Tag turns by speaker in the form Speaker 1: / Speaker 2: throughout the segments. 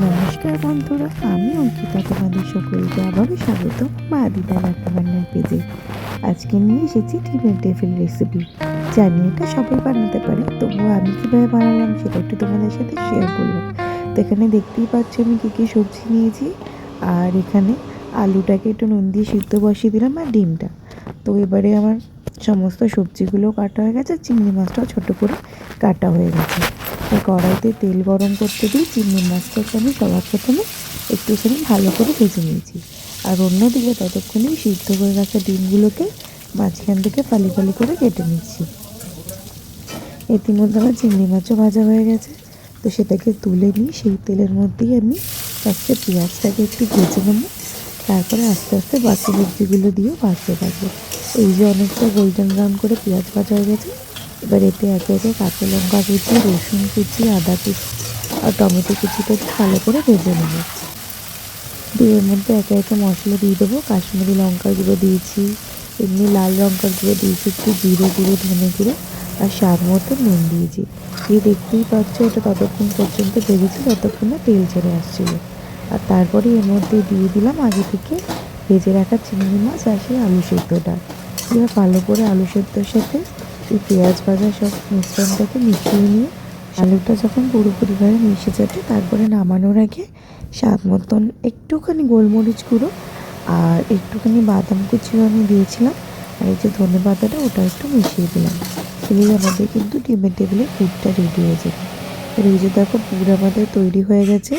Speaker 1: নমস্কার বন্ধুরা, আমি অঙ্কিতা, তোমাদের সকলকে আবারও স্বাগত মা দিদা রান্নাবান্নার পেজে। আজকে নিয়ে এসেছি ডিমের টেবিল রেসিপি। জানি এটা সবাই বানাতে পারে, তবুও আমি কীভাবে বানালাম সেটা একটু তোমাদের সাথে শেয়ার করলাম। তো এখানে দেখতেই পাচ্ছ আমি কী কী সবজি নিয়েছি। আর এখানে আলুটাকে একটু নুন দিয়ে সিদ্ধ বসিয়ে দিলাম, আর ডিমটা। তো এবারে আমার সমস্ত সবজিগুলো কাটা হয়ে গেছে, চিংড়ি মাছটাও ছোটো করে কাটা হয়ে গেছে। কড়াইতে তেল গরম করতে দিই চিংড়ি মাছটাকে আমি সবার প্রথমে একটুখানি ভালো করে ভেজে নিয়েছি। আর অন্যদিকে ততক্ষণেই সিদ্ধ করে রাখা ডিমগুলোকে মাঝখান থেকে ফালি ফালি করে কেটে নিচ্ছি। ইতিমধ্যে আমার চিংড়ি মাছও ভাজা হয়ে গেছে, তো সেটাকে তুলে নিই। সেই তেলের মধ্যেই আমি ফার্স্টে পেঁয়াজটাকে একটু ভেজে নেবো, তারপরে আস্তে আস্তে বাকি সবজিগুলো দিয়েও ভাজতে থাকবো। এই যে অনেকটা গোল্ডেন ব্রাউন করে পেঁয়াজ ভাজা হয়ে গেছে, এবার এতে একে একে কাঁচা লঙ্কা কুচি, রসুন কুচি, আদা কুচি আর টমেটো কুচিটা ভালো করে ভেজে নেব। দিয়ে এর মধ্যে একে একে মশলা দিয়ে দেবো। কাশ্মীরি লঙ্কার গুঁড়ো দিয়েছি, এমনি লাল লঙ্কার গুঁড়ো দিয়েছি, একটু জিরে গুঁড়ো, ধনে গুঁড়ো আর স্বাদ মতো নুন দিয়েছি। দিয়ে দেখতেই পাচ্ছ এটা ততক্ষণ পর্যন্ত ভেজেছি যতক্ষণ না তেল ছেড়ে আসছিলো। আর তারপরে এর মধ্যে দিয়ে দিলাম আগে থেকে ভেজে রাখা চিংড়ি মাছ আর সেই আলু সেদ্ধটা। এবার ভালো করে আলু সেদ্ধর সাথে এই পেঁয়াজ ভাজা সব মিশ্রণটাকে মিশিয়ে নিয়ে আলুটা যখন পুরোপুরিভাবে মিশে যাবে, তারপরে নামানোর আগে স্বাদ মতন একটুখানি গোলমরিচ গুঁড়ো আর একটুখানি বাদাম কুচিও আমি দিয়েছিলাম। আর এই যে ধনে পাতাটা ওটা একটু মিশিয়ে দিলাম। দিলেই আমাদের কিন্তু ডিমের টেবিলের পুরটা রেডি হয়ে যাবে। আর এই যে দেখো পুর আমাদের তৈরি হয়ে গেছে।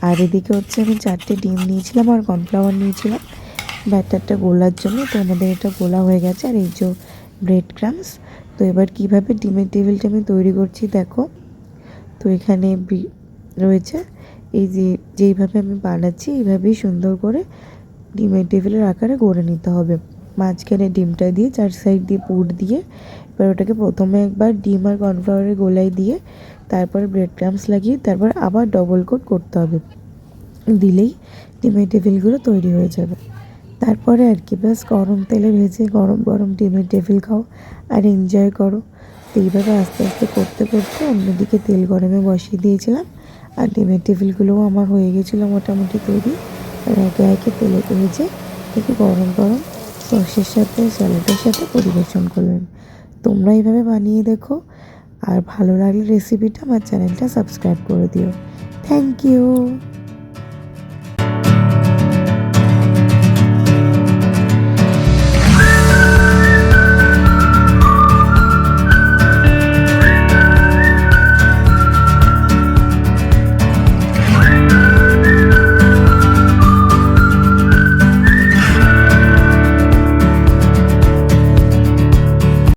Speaker 1: আর এদিকে হচ্ছে আমি 4টে ডিম নিয়েছিলাম আর কর্নফ্লাওয়ার নিয়েছিলাম ব্যাটারটা গোলার জন্য। তো আমাদের এটা গোলা হয়ে গেছে। আর এই যে ব্রেড ক্রামস। তো এবার কীভাবে ডিমের টেবিলটা আমি তৈরি করছি দেখো। তো এখানে রয়েছে এই যে যেইভাবে আমি বানাচ্ছি এইভাবেই সুন্দর করে ডিমের টেবিলের আকারে গড়ে নিতে হবে। মাঝখানে ডিমটা দিয়ে 4 সাইড দিয়ে পুর দিয়ে এবার ওটাকে প্রথমে একবার ডিম আর কর্নফ্লাওয়ারের গোলায় দিয়ে তারপরে ব্রেড ক্রামস লাগিয়ে তারপর আবার ডবল কোট করতে হবে। দিলেই ডিমের টেবিলগুলো তৈরি হয়ে যাবে। তারপরে আর কি ব্যাস গরম তেলে ভেজে গরম গরম ডিমের টেবিল খাও আর এনজয় করো। তো এইভাবে আস্তে আস্তে করতে করতে অন্যদিকে তেল গরমে বসিয়ে দিয়েছিলাম। আর ডিমের টেবিলগুলোও আমার হয়ে গেছিলো মোটামুটি তৈরি। আর একে একে তেলে ভেজে থেকে গরম গরম সসের সাথে স্যালাডের সাথে পরিবেশন করলেন। তোমরা এইভাবে বানিয়ে দেখো। আর ভালো লাগলে রেসিপিটা আমার চ্যানেলটা সাবস্ক্রাইব করে দিও। Thank you.